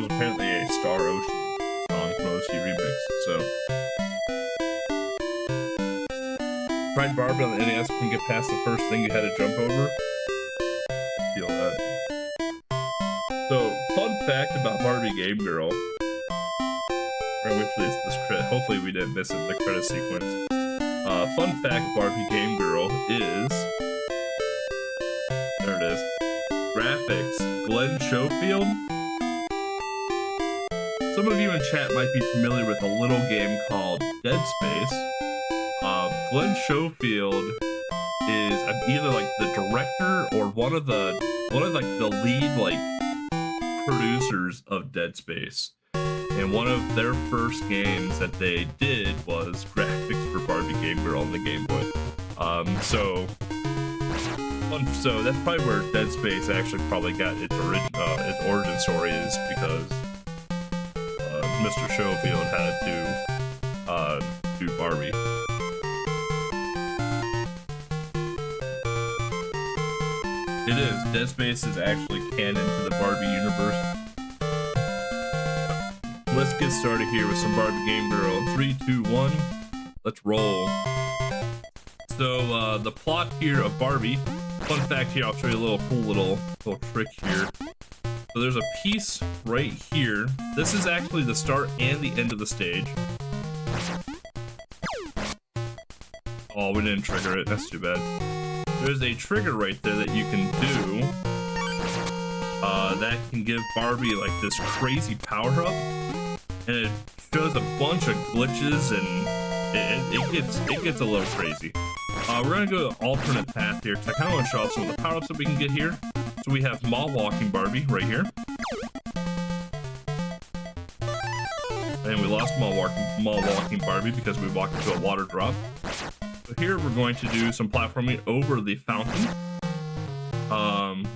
was apparently a Star Ocean song from OC Remix, so. Tried Barbie on the NES, couldn't get past the first thing you had to jump over. I feel that. So, fun fact about Barbie Game Girl. Or which is this credit. Hopefully we didn't miss it in the credit sequence. Fun fact of Barbie Game Girl is... There it is. Graphics. Glenn Schofield. Some of you in chat might be familiar with a little game called Dead Space. Glenn Schofield is either like the director or one of the lead like producers of Dead Space. And one of their first games that they did was graphics for Barbie Game Girl on the Game Boy. So that's probably where Dead Space actually probably got its origin story, is because Mr. Schofield had to do Barbie. It is. Dead Space is actually canon to the Barbie universe. Let's get started here with some Barbie Game Girl. 3, 2, 1. Let's roll. So the plot here of Barbie. Fun fact here, I'll show you a little cool little trick here. So there's a piece right here. This is actually the start and the end of the stage. Oh, we didn't trigger it. That's too bad. There's a trigger right there that you can do that can give Barbie like this crazy power up, and it shows a bunch of glitches, and it gets a little crazy. We're gonna go to alternate path here because I kind of want to show off some of the power ups that we can get here. So we have mall walking Barbie right here, and we lost mall walking Barbie because we walked into a water drop. So here we're going to do some platforming over the fountain.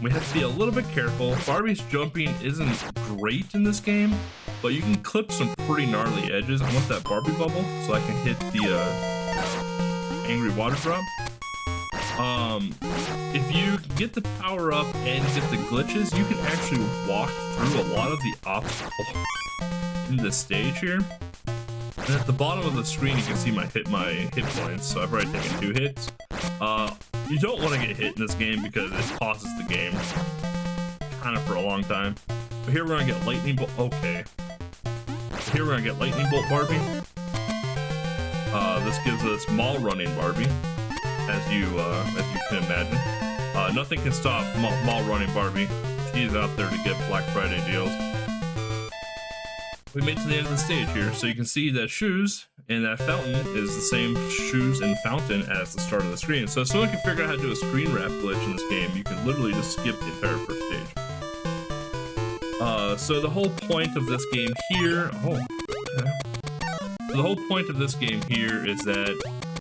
We have to be a little bit careful. Barbie's jumping isn't great in this game, but you can clip some pretty gnarly edges. I want that Barbie bubble so I can hit the angry water drop. If you get the power up and get the glitches, you can actually walk through a lot of the obstacles in this stage here. And at the bottom of the screen, you can see my hit points. So I've already taken 2 hits. You don't want to get hit in this game because it pauses the game kind of for a long time. But here we're gonna get lightning bolt. Okay. So here we're gonna get lightning bolt Barbie. This gives us mall running Barbie, as you can imagine. Nothing can stop mall running Barbie. She's out there to get Black Friday deals. We made it to the end of the stage here, so you can see that shoes and that fountain is the same shoes and fountain as the start of the screen. So if someone can figure out how to do a screen wrap glitch in this game, you can literally just skip the entire first stage. So the whole point of this game here, So the whole point of this game here is that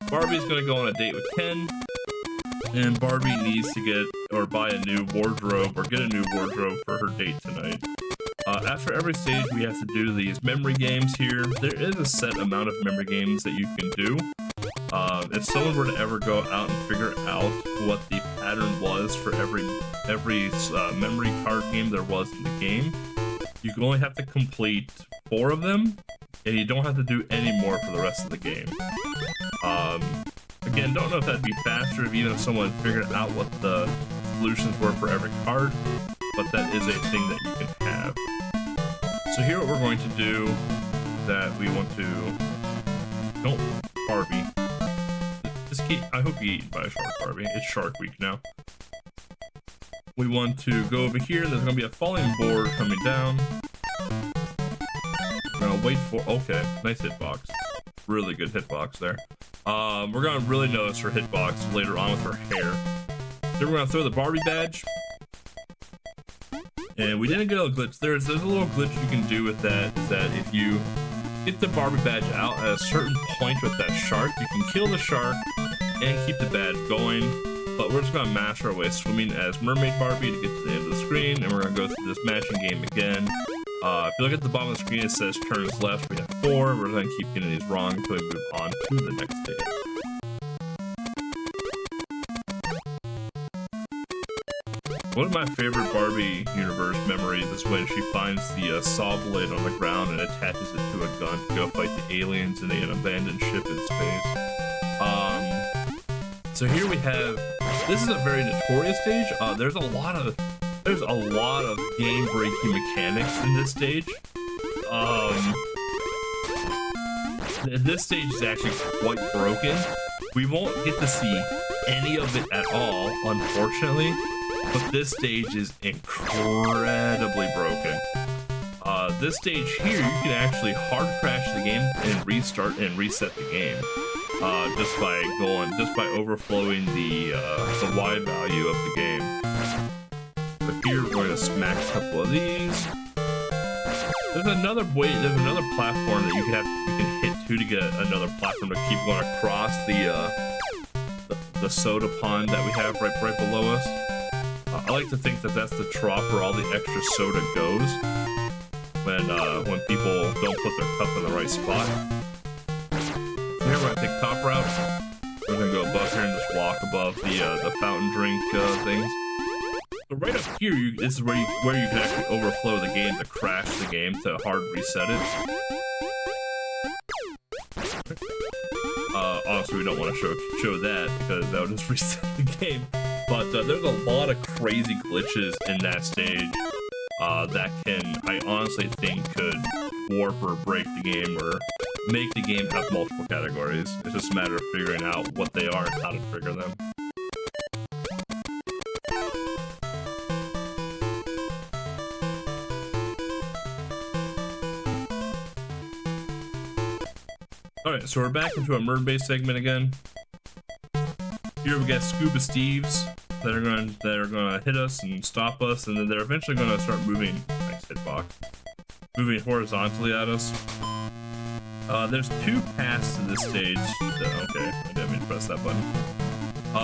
Barbie's gonna go on a date with Ken, and Barbie needs to get or buy a new wardrobe or get a new wardrobe for her date tonight. After every stage, we have to do these memory games here. There is a set amount of memory games that you can do. If someone were to ever go out and figure out what the pattern was for every memory card game there was in the game, you can only have to complete 4 of them, and you don't have to do any more for the rest of the game. Again, don't know if that'd be faster if even if someone figured out what the solutions were for every card, but that is a thing that you can have. So here what we're going to do that we want to... Don't, Barbie. I hope you get eaten by a shark, Barbie. It's Shark Week now. We want to go over here. There's going to be a falling board coming down. We're going to wait for... Okay, nice hitbox. Really good hitbox there. We're going to really notice her hitbox later on with her hair. Then we're going to throw the Barbie badge. And we didn't get a glitch. There's a little glitch you can do with that, is that if you get the Barbie badge out at a certain point with that shark, you can kill the shark and keep the badge going. But we're just going to mash our way swimming as Mermaid Barbie to get to the end of the screen, and we're going to go through this matching game again. If you look at the bottom of the screen, it says turns left. We have 4. We're going to keep getting these wrong until we move on to the next stage. One of my favorite Barbie universe memories is when she finds the saw blade on the ground and attaches it to a gun to go fight the aliens in an abandoned ship in space. So here we have, this is a very notorious stage. There's a lot of game-breaking mechanics in this stage. This stage is actually quite broken. We won't get to see any of it at all, unfortunately, but this stage is incredibly broken. This stage here, you can actually hard crash the game and restart and reset the game. Just by overflowing the Y value of the game. So here we're going to smack a couple of these. There's another platform that you can hit to get another platform to keep going across the soda pond that we have right below us. I like to think that that's the trough where all the extra soda goes when people don't put their cup in the right spot. Here we're gonna take top route. We're gonna go above here and just walk above the fountain drink things. So right up here, this is where you can actually overflow the game to crash the game to hard reset it. Honestly, we don't want to show that because that would just reset the game. But there's a lot of crazy glitches in that stage that I honestly think could warp or break the game or make the game have multiple categories. It's just a matter of figuring out what they are and how to trigger them. Alright, so we're back into a Murd-based segment again. Here we got Scuba Steves that are gonna hit us and stop us, and then they're eventually gonna start moving. Nice hitbox. Moving horizontally at us. There's two paths to this stage. Okay, I didn't mean to press that button.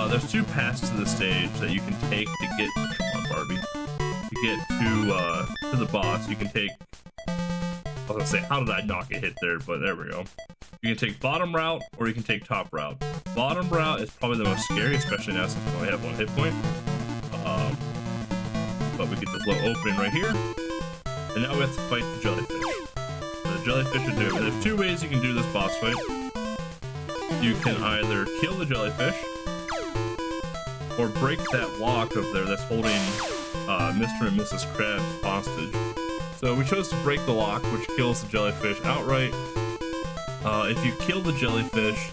There's two paths to the stage that you can take to get. Come on, Barbie. To get to the boss, you can take. I was gonna say, how did I not get hit there? But there we go. You can take bottom route or you can take top route. Bottom route is probably the most scary, especially now since we only have one hit point. But we get this little opening right here. And now we have to fight the jellyfish. So the jellyfish are doing. There's two ways you can do this boss fight. You can either kill the jellyfish or break that lock up there that's holding Mr. and Mrs. Krabs hostage. So we chose to break the lock, which kills the jellyfish outright. If you kill the jellyfish,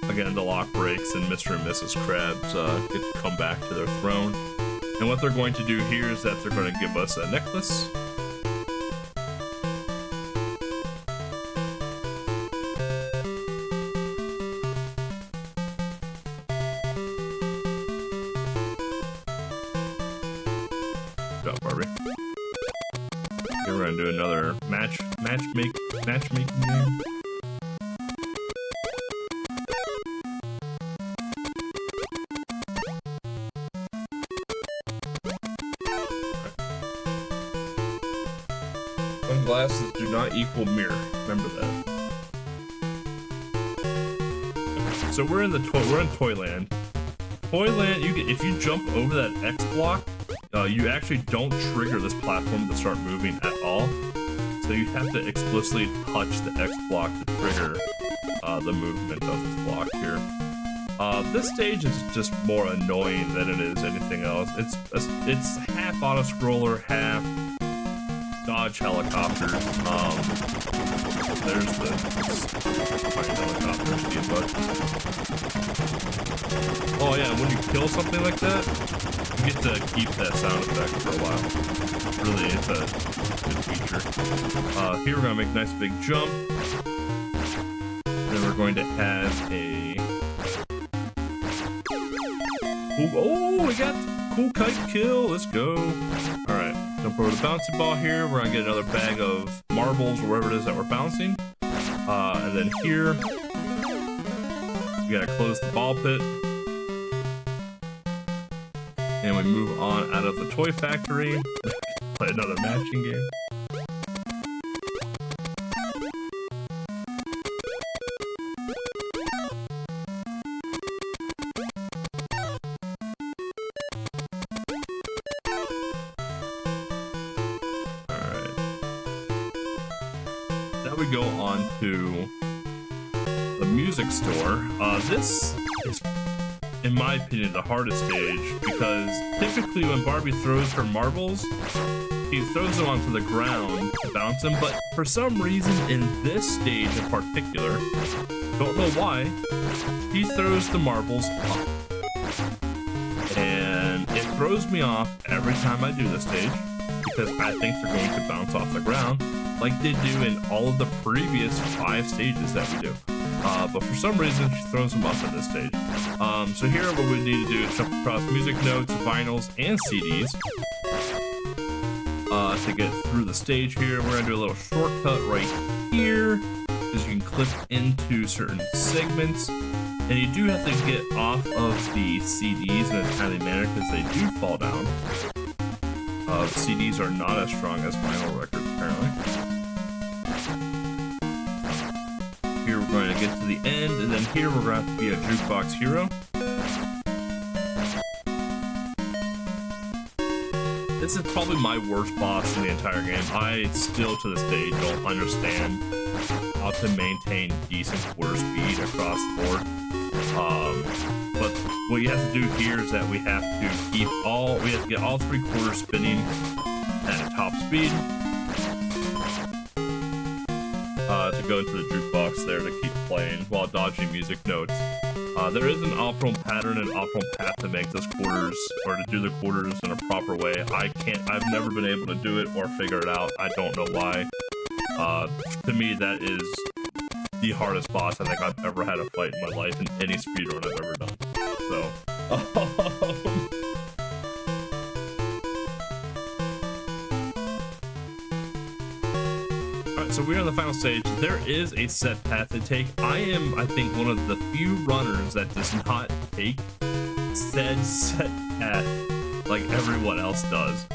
again, the lock breaks and Mr. and Mrs. Krabs get to come back to their throne. And what they're going to do here is that they're going to give us a necklace. Good job, Barbie. Here we're going to do another matchmaking game. Glasses do not equal mirror. Remember that. So we're in Toyland. Toyland, if you jump over that X block, you actually don't trigger this platform to start moving at all. So you have to explicitly touch the X block to trigger the movement of this block here. This stage is just more annoying than it is anything else. It's half auto scroller, half dodge helicopters. There's the helicopter speed bug. Oh yeah, when you kill something like that, you get to keep that sound effect for a while. Really, it's a good feature. Here we're gonna make a nice big jump. Then we're going to have a. Oh, we got cool kite kill. Let's go. All right. Jump over the bouncy ball here. We're gonna get another bag of marbles or wherever it is that we're bouncing. And then here, we gotta close the ball pit. And we move on out of the toy factory. Play another matching game. we go on to the music store, this is, in my opinion, the hardest stage, because typically when Barbie throws her marbles, she throws them onto the ground to bounce them, but for some reason in this stage in particular, don't know why, she throws the marbles up. And it throws me off every time I do this stage, because I think they're going to bounce off the ground like they do in all of the previous 5 stages that we do. But for some reason, she throws them up in this stage. So here what we need to do is jump across music notes, vinyls, and CDs to get through the stage here. We're gonna do a little shortcut right here, because you can clip into certain segments. And you do have to get off of the CDs in a timely manner, because they do fall down. CDs are not as strong as vinyl records, apparently. Here we're going to get to the end, and then here we're going to have to be a jukebox hero. This is probably my worst boss in the entire game. I still to this day don't understand how to maintain decent quarter speed across the board. But what you have to do here is that we have to get all 3 quarters spinning at top speed to go into the jukebox there to keep playing while dodging music notes. There is an optimal pattern and optimal path to make those quarters, or to do the quarters in a proper way. I've never been able to do it or figure it out. I don't know why. To me, that is the hardest boss I think I've ever had to fight in my life in any speedrun I've ever done. So, Alright, so we're on the final stage. There is a set path to take. I am, I think, one of the few runners that does not take said set path like everyone else does.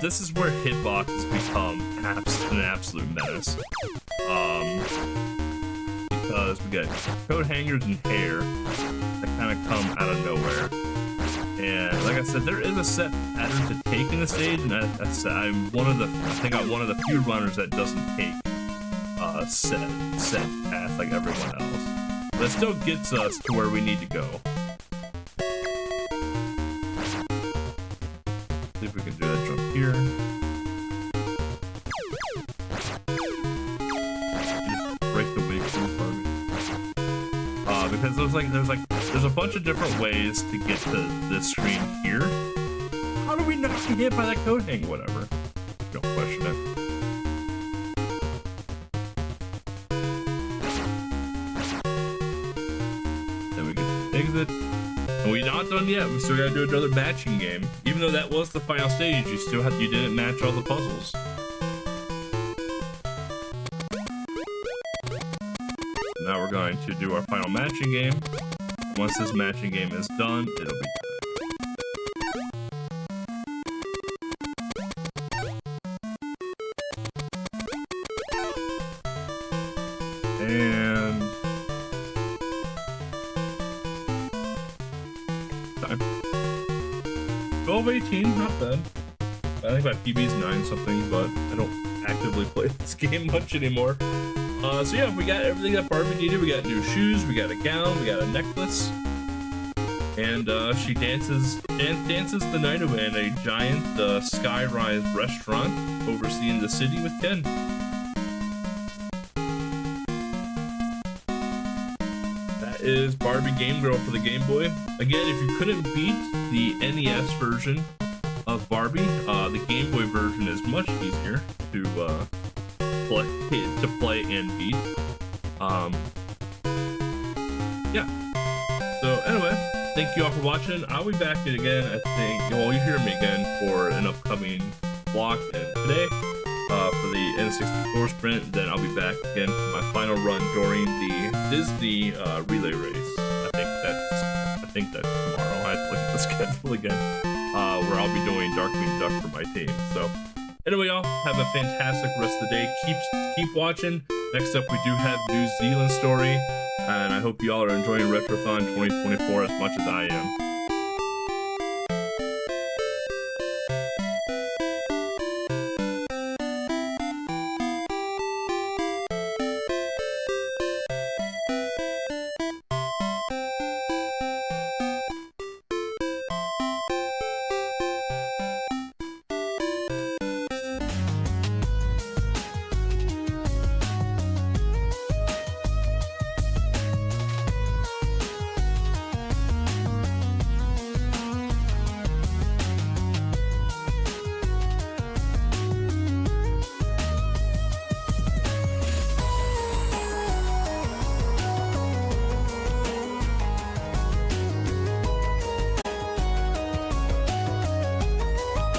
This is where hitboxes become an absolute menace. Because we got coat hangers and hair that kind of come out of nowhere. And like I said, there is a set pattern to take in the stage, and I'm one of the few runners that doesn't take set path like everyone else. But it still gets us to where we need to go. See if we can do that jump here. Break the wig through for me. Because there's a bunch of different ways to get to this screen here. How do we not get hit by that coat hang? Whatever. Don't question it. Then we get to exit. And we're not done yet. We still gotta do another matching game. Even though that was the final stage, you didn't match all the puzzles. Now we're going to do our final matching game. Once this matching game is done, it'll be done. And time. 12:18, not bad. I think my PB's 9 something, but I don't actively play this game much anymore. So yeah, we got everything that Barbie needed. We got new shoes, we got a gown, we got a necklace, and she dances the night away in a giant sky-rise restaurant overseeing the city with Ken. That is Barbie Game Girl for the Game Boy. Again, if you couldn't beat the NES version of Barbie, the Game Boy version is much easier to play and beat. Yeah. So anyway, thank you all for watching. I'll be back again, I think, well, you hear me again for an upcoming vlog today for the N64 sprint. Then I'll be back again for my final run during the Disney relay race. I think that's tomorrow. I have to look at the schedule again, where I'll be doing Darkwing Duck for my team. So anyway, y'all, have a fantastic rest of the day. Keep watching. Next up, we do have New Zealand story, and I hope y'all are enjoying Retrothon 2024 as much as I am.